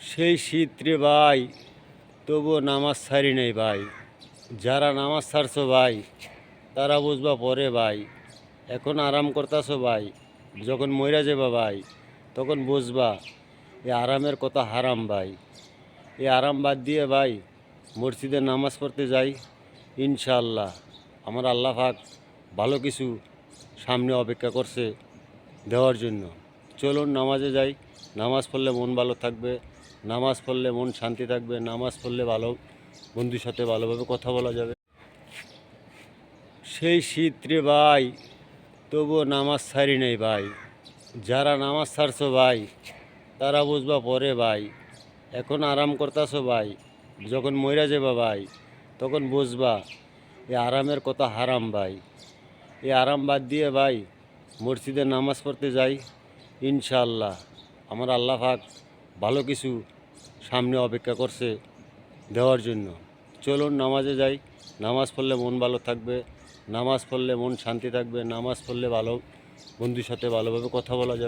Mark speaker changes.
Speaker 1: সেই শীত রে ভাই, তবুও নামাজ ছাড়ি নাই ভাই। যারা নামাজ ছাড়ছো ভাই, তারা বুঝবা পরে ভাই। এখন আরাম করতাছো ভাই, যখন মইরা যাবা ভাই, তখন বুঝবা এই আরামের কথা হারাম ভাই। এই আরাম বাদ দিয়ে ভাই মসজিদে নামাজ পড়তে যাই। ইনশাআল্লাহ আমার আল্লাহ পাক ভালো কিছু সামনে অপেক্ষা করছে দেওয়ার জন্য। চলুন নামাজে যাই। নামাজ পড়লে মন ভালো থাকবে, নামাজ পড়লে মন শান্তি থাকবে, নামাজ পড়লে ভালো বন্ধুর সাথে ভালোভাবে কথা বলা যাবে। সেই শীত রে ভাই, তবুও নামাজ ছাড়ি নাই ভাই। যারা নামাজ ছাড়ছো ভাই, তারা বুঝবা পরে ভাই। এখন আরাম করতাছো ভাই, যখন মইরা যাবা ভাই, তখন বুঝবা এই আরামের কথা হারাম ভাই। এই আরাম বাদ দিয়ে ভাই মসজিদে নামাজ পড়তে যাই। ইনশাআল্লাহ আমার আল্লাহ পাক ভালো কিছু সামনে অপেক্ষা করছে দেওয়ার জন্য। চলুন নামাজে যাই। নামাজ পড়লে মন ভালো থাকবে, নামাজ পড়লে মন শান্তি থাকবে, নামাজ পড়লে ভালো বন্ধুর সাথে ভালোভাবে কথা বলা যাবে।